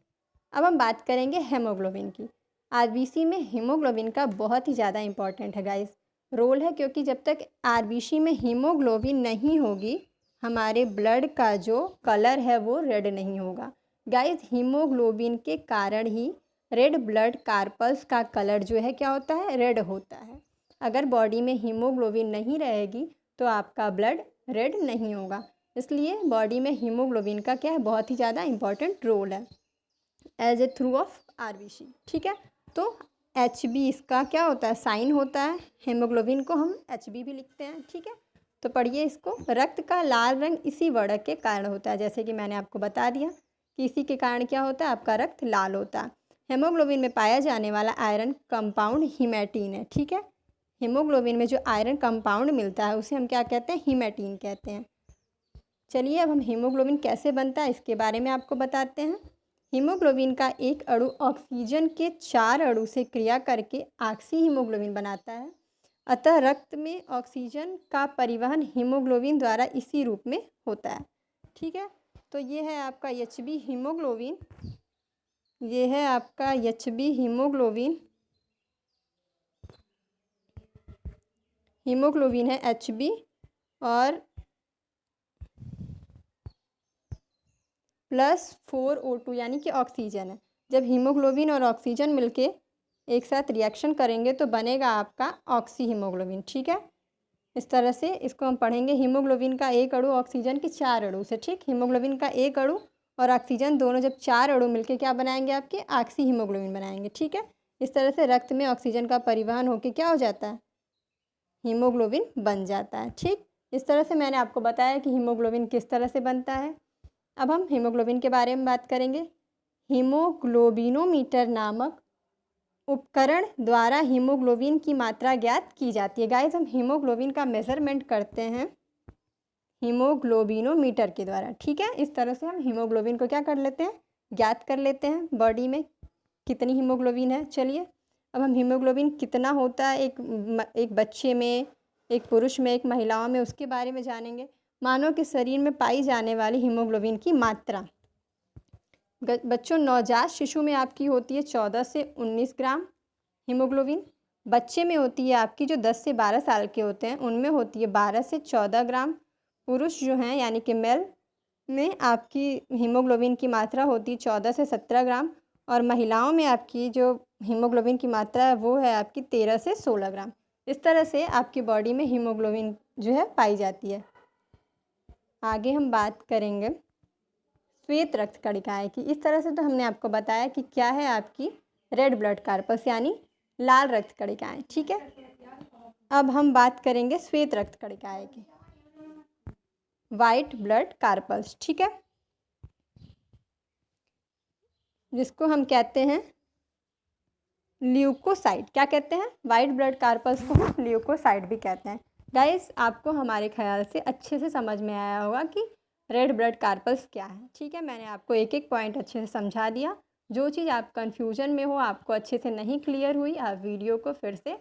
अब हम बात करेंगे हेमोग्लोबिन की। आरबीसी में हीमोग्लोबिन का बहुत ही ज़्यादा इम्पॉर्टेंट है गाइस रोल है, क्योंकि जब तक आरबीसी में हीमोग्लोबिन नहीं होगी हमारे ब्लड का जो कलर है वो रेड नहीं होगा। गाइस हीमोग्लोबिन के कारण ही रेड ब्लड कार्पल्स का कलर जो है क्या होता है? रेड होता है। अगर बॉडी में हीमोग्लोबिन नहीं रहेगी तो आपका ब्लड रेड नहीं होगा। इसलिए बॉडी में हीमोग्लोबिन का क्या है? बहुत ही ज़्यादा इम्पॉर्टेंट रोल है as a through of RBC, ठीक है। तो HB इसका क्या होता है? साइन होता है। हेमोग्लोबिन को हम HB भी लिखते हैं, ठीक है। तो पढ़िए इसको। रक्त का लाल रंग इसी वर्णक के कारण होता है। जैसे कि मैंने आपको बता दिया कि इसी के कारण क्या होता है? आपका रक्त लाल होता है। हेमोग्लोबिन में पाया जाने वाला आयरन कंपाउंड हीमेटिन है, ठीक है। हीमोग्लोबिन में जो आयरन कंपाउंड मिलता है उसे हम क्या कहते हैं? हीमेटिन कहते हैं। चलिए अब हम हीमोग्लोबिन कैसे बनता है इसके बारे में आपको बताते हैं। हीमोग्लोबिन का एक अणु ऑक्सीजन के 4 अणु से क्रिया करके ऑक्सी हीमोग्लोबिन बनाता है। अतः रक्त में ऑक्सीजन का परिवहन हीमोग्लोबिन द्वारा इसी रूप में होता है, ठीक है। तो ये है आपका HB हीमोग्लोबिन, ये है आपका HB हीमोग्लोबिन, हीमोग्लोबिन है HB, और +4O2 यानी कि ऑक्सीजन है। जब हीमोग्लोबिन और ऑक्सीजन मिलके एक साथ रिएक्शन करेंगे तो बनेगा आपका ऑक्सी हीमोग्लोबिन, ठीक है। इस तरह से इसको हम पढ़ेंगे। हीमोग्लोबिन का एक अणु ऑक्सीजन के 4 अणु से, ठीक। हीमोग्लोबिन का एक अणु और ऑक्सीजन दोनों जब 4 अणु मिलके क्या बनाएंगे? आपके ऑक्सी हीमोग्लोबिन बनाएंगे, ठीक है। इस तरह से रक्त में ऑक्सीजन का परिवहन होकर क्या हो जाता है? हीमोग्लोबिन बन जाता है, ठीक। इस तरह से मैंने आपको बताया कि हीमोग्लोबिन किस तरह से बनता है। अब हम हीमोग्लोबिन के बारे में बात करेंगे। हीमोग्लोबिनोमीटर नामक उपकरण द्वारा हीमोग्लोबिन की मात्रा ज्ञात की जाती है। गाइस हम हीमोग्लोबिन का मेज़रमेंट करते हैं हीमोग्लोबिनोमीटर के द्वारा, ठीक है। इस तरह से हम हीमोग्लोबिन को क्या कर लेते हैं? ज्ञात कर लेते हैं बॉडी में कितनी हीमोग्लोबिन है। चलिए अब हम हीमोग्लोबिन कितना होता है एक बच्चे में, एक पुरुष में, एक महिलाओं में, उसके बारे में जानेंगे। मानव के शरीर में पाई जाने वाली हीमोग्लोबिन की मात्रा बच्चों, नवजात शिशु में आपकी होती है 14 से 19 ग्राम हीमोग्लोबिन। बच्चे में होती है आपकी जो 10 से 12 साल के होते हैं उनमें होती है 12 से 14 ग्राम। पुरुष जो हैं यानी कि मेल में आपकी हीमोग्लोबिन की मात्रा होती है 14 से 17 ग्राम, और महिलाओं में आपकी जो हीमोग्लोबिन की मात्रा है वो है आपकी 13 से 16 ग्राम। इस तरह से आपकी बॉडी में हीमोग्लोबिन जो है पाई जाती है। आगे हम बात करेंगे श्वेत रक्त कणिकाएँ की। इस तरह से तो हमने आपको बताया कि क्या है आपकी रेड ब्लड कार्पस यानी लाल रक्त कणिकाएँ, ठीक है। अब हम बात करेंगे श्वेत रक्त कणिकाएँ की, वाइट ब्लड कार्पल्स, ठीक है, जिसको हम कहते हैं ल्यूकोसाइट क्या कहते हैं, वाइट ब्लड कार्पल्स को हम ल्यूकोसाइट भी कहते हैं। गाइस आपको हमारे ख्याल से अच्छे से समझ में आया होगा कि रेड ब्लड कार्पल्स क्या है। ठीक है, मैंने आपको एक एक पॉइंट अच्छे से समझा दिया। जो चीज़ आप कंफ्यूजन में हो, आपको अच्छे से नहीं क्लियर हुई, आप वीडियो को फिर से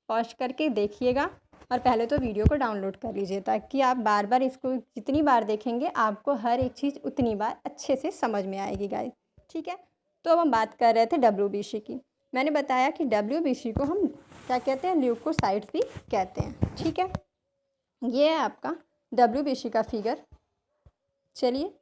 पॉज करके देखिएगा और पहले तो वीडियो को डाउनलोड कर लीजिए, ताकि आप बार बार इसको जितनी बार देखेंगे आपको हर एक चीज़ उतनी बार अच्छे से समझ में आएगी गाइस। ठीक है, तो अब हम बात कर रहे थे WBC की। मैंने बताया कि WBC को हम क्या कहते हैं, ल्यूकोसाइट्स भी कहते हैं। ठीक है, ये है आपका WBC का फिगर। चलिए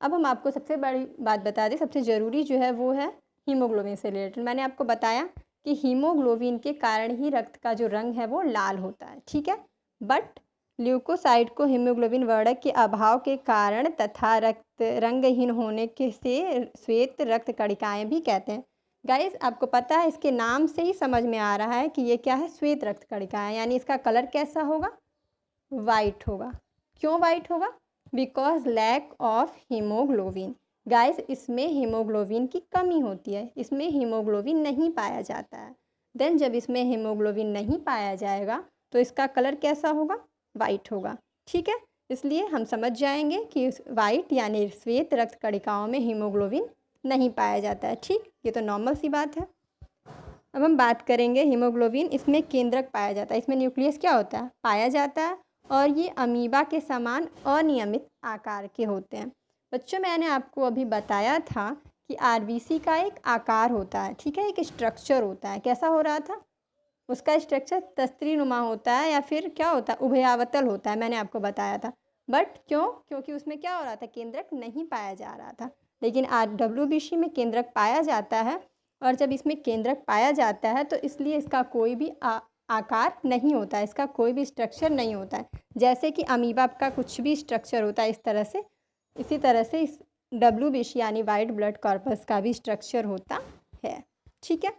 अब हम आपको सबसे बड़ी बात बता दें, सबसे ज़रूरी जो है वो है हीमोग्लोबिन से रिलेटेड। मैंने आपको बताया कि हीमोग्लोबिन के कारण ही रक्त का जो रंग है वो लाल होता है। ठीक है, बट ल्यूकोसाइट को हीमोग्लोबिन वर्णक के अभाव के कारण तथा रक्त रंगहीन होने के से श्वेत रक्त कणिकाएँ भी कहते हैं। गाइस आपको पता है, इसके नाम से ही समझ में आ रहा है कि ये क्या है, श्वेत रक्त कणिकाएँ, यानी इसका कलर कैसा होगा, वाइट होगा। क्यों वाइट होगा, because lack of haemoglobin. Guys इसमें हीमोग्लोबिन की कमी होती है, इसमें हीमोग्लोबिन नहीं पाया जाता है। देन जब इसमें हीमोग्लोबिन नहीं पाया जाएगा तो इसका कलर कैसा होगा, वाइट होगा। ठीक है, इसलिए हम समझ जाएंगे कि वाइट यानी श्वेत रक्त कणिकाओं में हीमोग्लोबिन नहीं पाया जाता है। ठीक, ये तो नॉर्मल सी बात है। अब हम बात करेंगे हीमोग्लोबिन, इसमें केंद्रक पाया जाता है, इसमें न्यूक्लियस क्या होता है, पाया जाता है, और ये अमीबा के समान अनियमित आकार के होते हैं। बच्चों मैंने आपको अभी बताया था कि आरबीसी का एक आकार होता है। ठीक है, एक स्ट्रक्चर होता है। कैसा हो रहा था, उसका स्ट्रक्चर तस्त्रीनुमा होता है या फिर क्या होता है, उभयावतल होता है, मैंने आपको बताया था। बट क्यों, क्योंकि उसमें क्या हो रहा था, केंद्रक नहीं पाया जा रहा था। लेकिन WBC में केंद्रक पाया जाता है, और जब इसमें केंद्रक पाया जाता है तो इसलिए इसका कोई भी आकार नहीं होता है, इसका कोई भी स्ट्रक्चर नहीं होता है। जैसे कि अमीबा का कुछ भी स्ट्रक्चर होता है इस तरह से, इसी तरह से इस WBC यानी वाइट ब्लड कॉर्पस का भी स्ट्रक्चर होता है। ठीक है,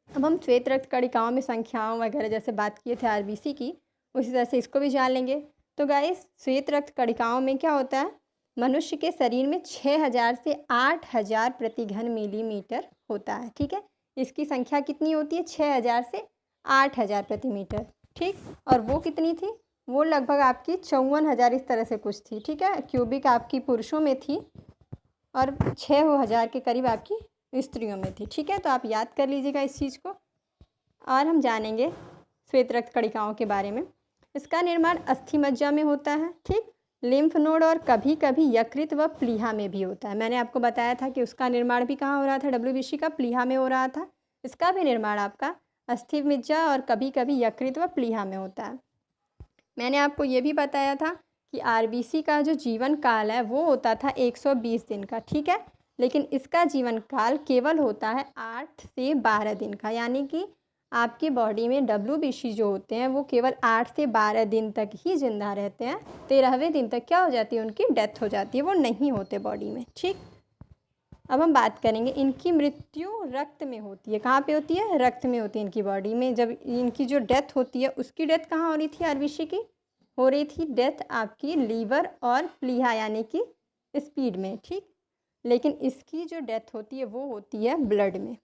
अब हम श्वेत रक्त कणिकाओं में संख्याओं वगैरह जैसे बात किए थे RBC की, उसी तरह से इसको भी जान लेंगे। तो गाइस श्वेत रक्त कणिकाओं में क्या होता है, मनुष्य के शरीर में 6000 से 8000 प्रति घन मिलीमीटर होता है। ठीक है, इसकी संख्या कितनी होती है, 6000 से 8000 प्रति मीटर। ठीक, और वो कितनी थी, वो लगभग आपकी 54,000 इस तरह से कुछ थी। ठीक है, क्यूबिक आपकी पुरुषों में थी और 6000 के करीब आपकी स्त्रियों में थी। ठीक है, तो आप याद कर लीजिएगा इस चीज़ को। और हम जानेंगे श्वेत रक्त कणिकाओं के बारे में। इसका निर्माण अस्थि मज्जा में होता है। ठीक, लिम्फ नोड और कभी कभी यकृत व प्लीहा में भी होता है। मैंने आपको बताया था कि उसका निर्माण भी कहाँ हो रहा था, WBC का प्लीहा में हो रहा था। इसका भी निर्माण आपका अस्थि मज्जा और कभी कभी यकृत व प्लीहा में होता है। मैंने आपको ये भी बताया था कि RBC का जो जीवन काल है वो होता था 120 दिन का। ठीक है, लेकिन इसका जीवन काल केवल होता है 8 से 12 दिन का, यानी कि आपकी बॉडी में WBC जो होते हैं वो केवल 8 से 12 दिन तक ही जिंदा रहते हैं। 13वें दिन तक क्या हो जाती है, उनकी डेथ हो जाती है, वो नहीं होते बॉडी में। ठीक, अब हम बात करेंगे, इनकी मृत्यु रक्त में होती है। कहाँ पे होती है, रक्त में होती है इनकी बॉडी में। जब इनकी जो डेथ होती है, उसकी डेथ कहाँ हो रही थी, RBC की हो रही थी डेथ आपकी लीवर और प्लीहा यानी कि स्पीड में। ठीक, लेकिन इसकी जो डेथ होती है वो होती है ब्लड में।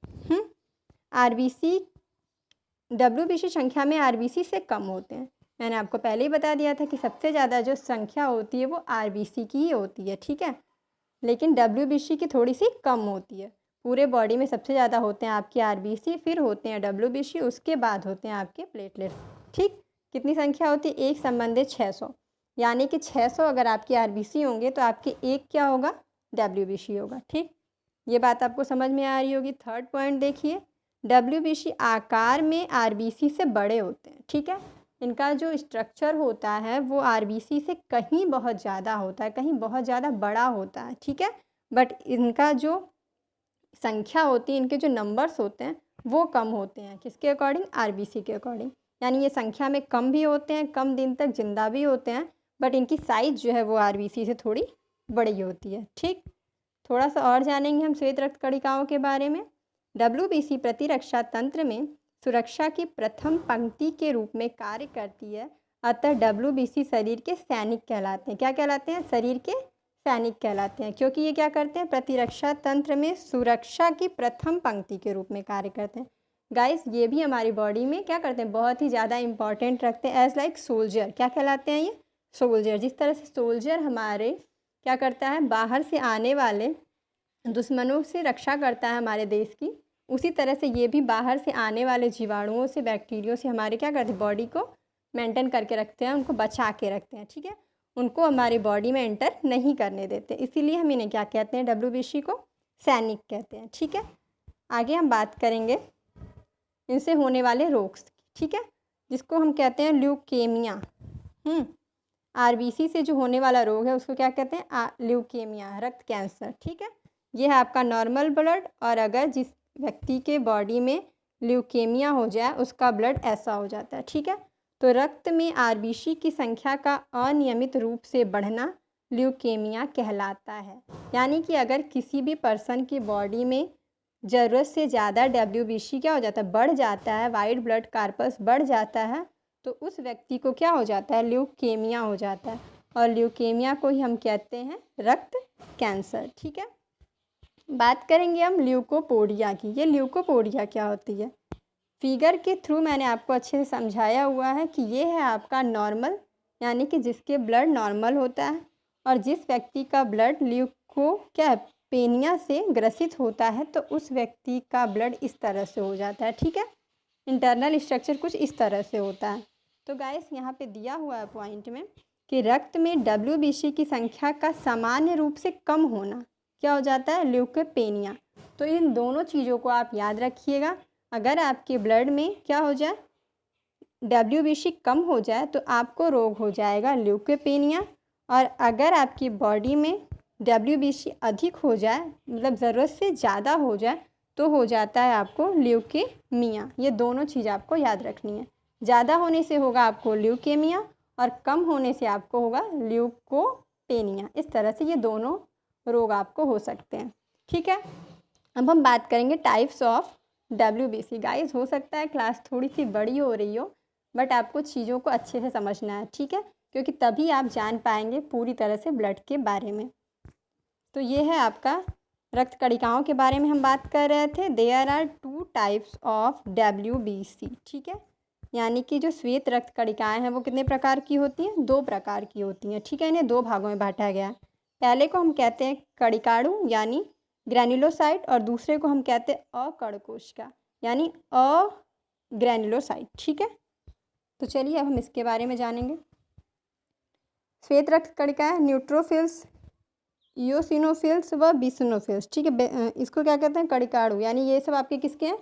RBC WBC संख्या में RBC से कम होते हैं। मैंने आपको पहले ही बता दिया था कि सबसे ज़्यादा जो संख्या होती है वो RBC की ही होती है। ठीक है, लेकिन WBC की थोड़ी सी कम होती है। पूरे बॉडी में सबसे ज़्यादा होते हैं आपके RBC, फिर होते हैं WBC, उसके बाद होते हैं आपके प्लेटलेट्स। ठीक, कितनी संख्या होती है, एक संबंधित 600, यानी कि 600 अगर आपके RBC होंगे तो आपके एक क्या होगा, WBC होगा। ठीक, ये बात आपको समझ में आ रही होगी। थर्ड पॉइंट देखिए, WBC आकार में RBC से बड़े होते हैं। ठीक है, इनका जो स्ट्रक्चर होता है वो RBC से कहीं बहुत ज़्यादा होता है, कहीं बहुत ज़्यादा बड़ा होता है। ठीक है, बट इनका जो संख्या होती है, इनके जो नंबर्स होते हैं वो कम होते हैं। किसके अकॉर्डिंग, RBC के अकॉर्डिंग। यानी ये संख्या में कम भी होते हैं, कम दिन तक जिंदा भी होते हैं, बट इनकी साइज़ जो है वो RBC से थोड़ी बड़ी होती है। ठीक, थोड़ा सा और जानेंगे हम श्वेत रक्त कणिकाओं के बारे में। WBC प्रतिरक्षा तंत्र में सुरक्षा की प्रथम पंक्ति के रूप में कार्य करती है, अतः WBC शरीर के सैनिक कहलाते हैं। क्या कहलाते हैं, शरीर के सैनिक कहलाते हैं, क्योंकि ये क्या करते हैं, प्रतिरक्षा तंत्र में सुरक्षा की प्रथम पंक्ति के रूप में कार्य करते हैं। गाइस ये भी हमारी बॉडी में क्या करते हैं, बहुत ही ज़्यादा इंपॉर्टेंट रखते हैं। एज लाइक सोल्जर, क्या कहलाते हैं ये, सोल्जर। जिस तरह से सोल्जर हमारे क्या करता है, बाहर से आने वाले दुश्मनों से रक्षा करता है हमारे देश की, उसी तरह से ये भी बाहर से आने वाले जीवाणुओं से, बैक्टीरियो से हमारे क्या करते हैं, बॉडी को मेंटेन करके रखते हैं, उनको बचा के रखते हैं। ठीक है, उनको हमारी बॉडी में एंटर नहीं करने देते, इसीलिए हम इन्हें क्या कहते हैं, WBC को सैनिक कहते हैं। ठीक है, आगे हम बात करेंगे इनसे होने वाले रोग। ठीक है, जिसको हम कहते हैं ल्यूकेमिया। RBC से जो होने वाला रोग है उसको क्या कहते हैं, ल्यूकेमिया, रक्त कैंसर। ठीक है, ये है आपका नॉर्मल ब्लड, और अगर जिस व्यक्ति के बॉडी में ल्यूकेमिया हो जाए उसका ब्लड ऐसा हो जाता है। ठीक है, तो रक्त में RBC की संख्या का अनियमित रूप से बढ़ना ल्यूकेमिया कहलाता है। यानी कि अगर किसी भी पर्सन की बॉडी में ज़रूरत से ज़्यादा WBC क्या हो जाता है, बढ़ जाता है, वाइट ब्लड कार्पस बढ़ जाता है, तो उस व्यक्ति को क्या हो जाता है, ल्यूकेमिया हो जाता है, और ल्यूकेमिया को ही हम कहते हैं रक्त कैंसर। ठीक है, बात करेंगे हम ल्यूकोपोडिया की। ये ल्यूकोपोडिया क्या होती है, फिगर के थ्रू मैंने आपको अच्छे से समझाया हुआ है कि ये है आपका नॉर्मल, यानी कि जिसके ब्लड नॉर्मल होता है, और जिस व्यक्ति का ब्लड ल्यूको क्या है, पेनिया से ग्रसित होता है, तो उस व्यक्ति का ब्लड इस तरह से हो जाता है। ठीक है, इंटरनल स्ट्रक्चर कुछ इस तरह से होता है। तो गाइस यहाँ पे दिया हुआ है पॉइंट में कि रक्त में WBC की संख्या का सामान्य रूप से कम होना क्या हो जाता है, ल्यूकोपेनिया। तो इन दोनों चीज़ों को आप याद रखिएगा। अगर आपके ब्लड में क्या हो जाए, WBC कम हो जाए, तो आपको रोग हो जाएगा ल्यूकोपेनिया, और अगर आपकी बॉडी में WBC अधिक हो जाए, मतलब ज़रूरत से ज़्यादा हो जाए, तो हो जाता है आपको ल्यूकेमिया। ये दोनों चीज़ आपको याद रखनी है। ज़्यादा होने से होगा आपको ल्यूकेमिया, और कम होने से आपको होगा ल्यूकोपेनिया। इस तरह से ये दोनों रोग आपको हो सकते हैं। ठीक है, अब हम बात करेंगे टाइप्स ऑफ WBC। गाइस हो सकता है क्लास थोड़ी सी बड़ी हो रही हो, बट आपको चीज़ों को अच्छे से समझना है। ठीक है, क्योंकि तभी आप जान पाएंगे पूरी तरह से ब्लड के बारे में। तो ये है आपका रक्त कणिकाओं के बारे में हम बात कर रहे थे। There are 2 types of WBC। ठीक है, यानी कि जो श्वेत रक्त कणिकाएँ हैं वो कितने प्रकार की होती हैं, 2 प्रकार की होती हैं। ठीक है, इन्हें 2 भागों में बांटा गया है। पहले को हम कहते हैं कणिकाणु यानी ग्रैन्युलोसाइट, और दूसरे को हम कहते हैं अकणकोशिका यानी अग्रैन्युलोसाइट। ठीक है, तो चलिए अब हम इसके बारे में जानेंगे। श्वेत रक्त कणिकाएँ न्यूट्रोफिल्स, इओसिनोफिल्स व बिसनोफिल्स। ठीक है, इसको क्या कहते हैं, कणिकाणु, यानी ये सब आपके किसके हैं,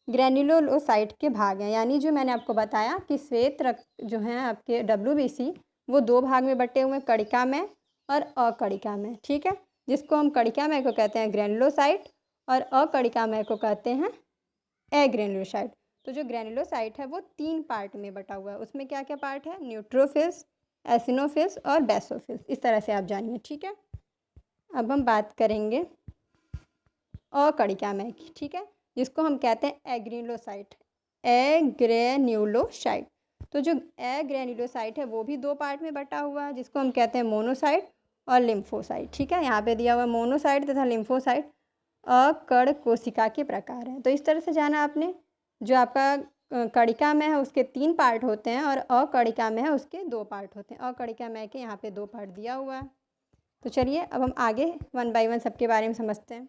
ग्रैन्युलोसाइट के भाग हैं। यानी जो मैंने आपको बताया कि श्वेत रक्त जो हैं आपके WBC वो 2 भाग में बटे हुए हैं, कणिकामय और अकणिकामय। ठीक है, जिसको हम कणिकामय को कहते हैं ग्रैन्युलोसाइट, और अकणिकामय को कहते हैं एग्रैन्युलोसाइट। तो जो ग्रैन्युलोसाइट है वो 3 पार्ट में बटा हुआ है। उसमें क्या क्या पार्ट है, न्यूट्रोफिल्स, एसिनोफिल्स और बेसोफिल्स। इस तरह से आप जानिए। ठीक है, अब हम बात करेंगे अकणिकामय की। ठीक है, जिसको हम कहते हैं एग्रैन्युलोसाइट, एग्रैन्युलोसाइट। तो जो एग्रैन्युलोसाइट है वो भी 2 पार्ट में बटा हुआ है, जिसको हम कहते हैं मोनोसाइट और लिम्फोसाइट। ठीक है, यहाँ पे दिया हुआ है मोनोसाइट तथा लिम्फोसाइट अकण कोशिका के प्रकार हैं। तो इस तरह से जाना आपने, जो आपका कणिका में है उसके 3 पार्ट होते हैं, और अकणिका में है उसके 2 पार्ट होते हैं। अकणिका में के यहाँ पे 2 पार्ट दिया हुआ है। तो चलिए अब हम आगे 1 बाय 1 सबके बारे में समझते हैं।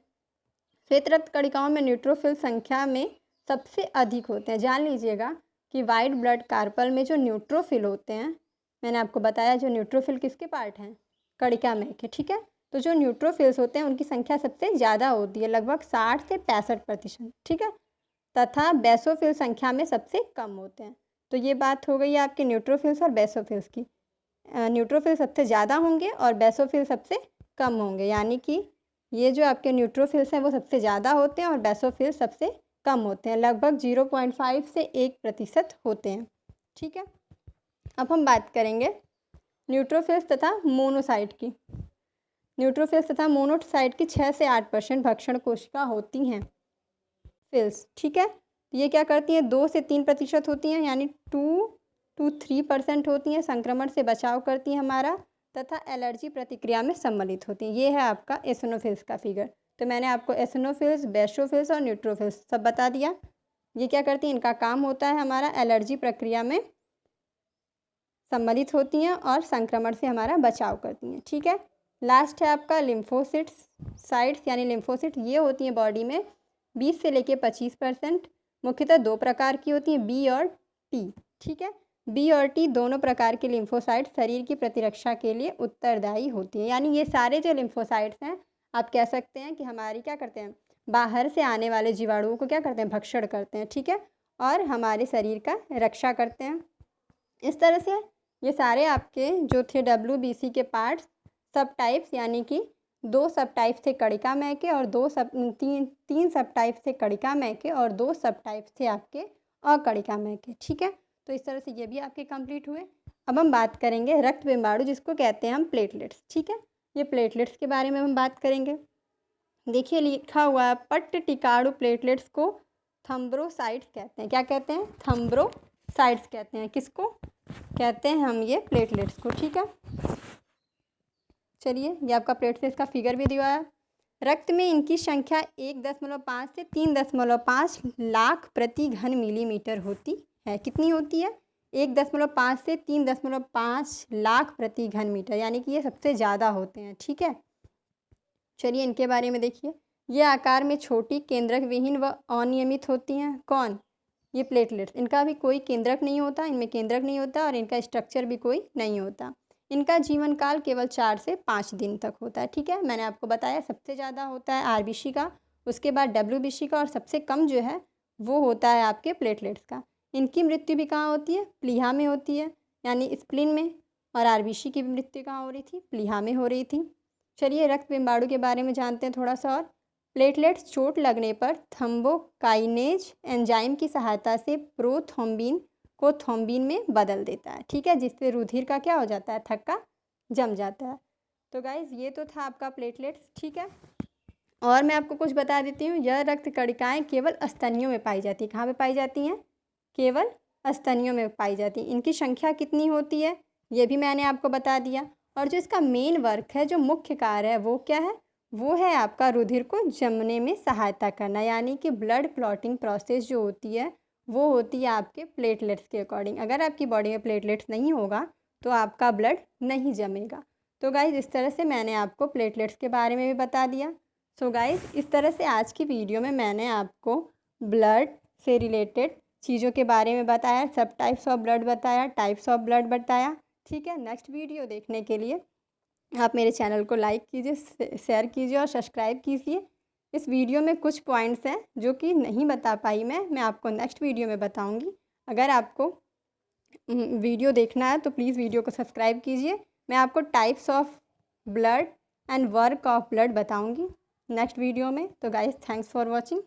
श्वेत रक्त कणिकाओं में न्यूट्रोफिल संख्या में सबसे अधिक होते हैं। जान लीजिएगा कि वाइट ब्लड कार्पल में जो न्यूट्रोफिल होते हैं, मैंने आपको बताया जो न्यूट्रोफिल किसके पार्ट हैं, कणिका में के। ठीक है, तो जो न्यूट्रोफिल्स होते हैं उनकी संख्या सबसे ज़्यादा होती है, लगभग 60 से 65%। ठीक है, तथा बेसोफिल संख्या में सबसे कम होते हैं। तो ये बात हो गई आपके न्यूट्रोफिल्स और बेसोफिल्स की। न्यूट्रोफिल सबसे ज़्यादा होंगे और बेसोफिल सबसे कम होंगे, यानी कि ये जो आपके न्यूट्रोफिल्स हैं वो सबसे ज़्यादा होते हैं और बेसोफिल्स सबसे कम होते हैं, लगभग 0.5 से 1% होते हैं। ठीक है, अब हम बात करेंगे न्यूट्रोफिल्स तथा मोनोसाइट की। न्यूट्रोफिल्स तथा मोनोसाइट की 6 से 8% भक्षण कोशिका होती हैं फिल्स। ठीक है, ये क्या करती हैं, 2 से 3% होती हैं, यानी 2 to 3% होती हैं, संक्रमण से बचाव करती हैं हमारा, तथा एलर्जी प्रतिक्रिया में सम्मिलित होती हैं। ये है आपका एसिनोफिल्स का फिगर। तो मैंने आपको एसिनोफिल्स, बेसोफिल्स और न्यूट्रोफिल्स सब बता दिया। ये क्या करती हैं, इनका काम होता है हमारा एलर्जी प्रक्रिया में सम्मिलित होती हैं और संक्रमण से हमारा बचाव करती हैं। ठीक है, लास्ट है आपका लिम्फोसिट्स साइट्स यानी लिम्फोसिट। ये होती हैं बॉडी में 20 से लेके 25%। मुख्यतः 2 प्रकार की होती हैं, बी और टी। ठीक है, बी और टी दोनों प्रकार के लिम्फोसाइट शरीर की प्रतिरक्षा के लिए उत्तरदायी होती हैं। यानी ये सारे जो लिम्फोसाइट्स हैं, आप कह सकते हैं कि हमारी क्या करते हैं, बाहर से आने वाले जीवाणुओं को क्या करते हैं, भक्षण करते हैं। ठीक है, और हमारे शरीर का रक्षा करते हैं। इस तरह से ये सारे आपके जो थे WBC के पार्ट्स सब टाइप्स, यानी कि 2 सब टाइप थे कणिका मय के और 3 सब टाइप थे कणिका मय के और 2 सब टाइप थे आपके अकणिका मय के। ठीक है, तो इस तरह से ये भी आपके कंप्लीट हुए। अब हम बात करेंगे रक्त बिंबाणु, जिसको कहते हैं हम प्लेटलेट्स। ठीक है, ये प्लेटलेट्स के बारे में हम बात करेंगे। देखिए लिखा हुआ है, पट्ट टिकाणु प्लेटलेट्स को थम्ब्रोसाइट्स कहते हैं। क्या कहते हैं, थम्ब्रोसाइट्स कहते हैं। किसको कहते हैं हम, ये प्लेटलेट्स को। ठीक है, चलिए ये आपका प्लेटलेट्स का फिगर भी दिया है। रक्त में इनकी संख्या 1.5 से 3.5 लाख प्रति घन मिलीमीटर होती है। कितनी होती है, 1.5 से 3.5 लाख प्रति घन मीटर, यानी कि ये सबसे ज़्यादा होते हैं। ठीक है, चलिए इनके बारे में देखिए। ये आकार में छोटी, केंद्रक विहीन व अनियमित होती हैं। कौन, ये प्लेटलेट्स। इनका भी कोई केंद्रक नहीं होता, इनमें केंद्रक नहीं होता और इनका स्ट्रक्चर भी कोई नहीं होता। इनका जीवन काल केवल 4 से 5 दिन तक होता है। ठीक है, मैंने आपको बताया सबसे ज़्यादा होता है RBC का, उसके बाद WBC का, और सबसे कम जो है वो होता है आपके प्लेटलेट्स का। इनकी मृत्यु भी कहाँ होती है, प्लीहा में होती है, यानी स्प्लीन में। और RBC की मृत्यु कहाँ हो रही थी, प्लीहा में हो रही थी। चलिए रक्त बिंबाणु के बारे में जानते हैं थोड़ा सा और। प्लेटलेट्स चोट लगने पर थ्रोम्बोकाइनेज एंजाइम की सहायता से प्रोथ्रोम्बिन को थ्रोम्बिन में बदल देता है। ठीक है, जिससे रुधिर का क्या हो जाता है, थक्का जम जाता है। तो गाइज ये तो था आपका प्लेटलेट्स। ठीक है, और मैं आपको कुछ बता देती हूँ। यह रक्त कणिकाएँ केवल स्तनियों में पाई जाती हैं। कहाँ पे पाई जाती हैं, केवल स्तनियों में पाई जाती हैं। इनकी संख्या कितनी होती है, ये भी मैंने आपको बता दिया। और जो इसका मेन वर्क है, जो मुख्य कार्य है, वो क्या है, वो है आपका रुधिर को जमने में सहायता करना, यानी कि ब्लड क्लॉटिंग प्रोसेस जो होती है वो होती है आपके प्लेटलेट्स के अकॉर्डिंग। अगर आपकी बॉडी में प्लेटलेट्स नहीं होगा तो आपका ब्लड नहीं जमेगा। तो गाइज़ इस तरह से मैंने आपको प्लेटलेट्स के बारे में भी बता दिया। सो गाइज़ इस तरह से आज की वीडियो में मैंने आपको ब्लड से रिलेटेड चीज़ों के बारे में बताया, सब टाइप्स ऑफ ब्लड बताया, टाइप्स ऑफ ब्लड बताया। ठीक है, नेक्स्ट वीडियो देखने के लिए आप मेरे चैनल को लाइक कीजिए, शेयर कीजिए और सब्सक्राइब कीजिए। इस वीडियो में कुछ पॉइंट्स हैं जो कि नहीं बता पाई मैं आपको नेक्स्ट वीडियो में बताऊंगी। अगर आपको वीडियो देखना है तो प्लीज़ वीडियो को सब्सक्राइब कीजिए। मैं आपको types of blood and work of blood बताऊंगी नेक्स्ट वीडियो में। तो गाइस थैंक्स फॉर वॉचिंग।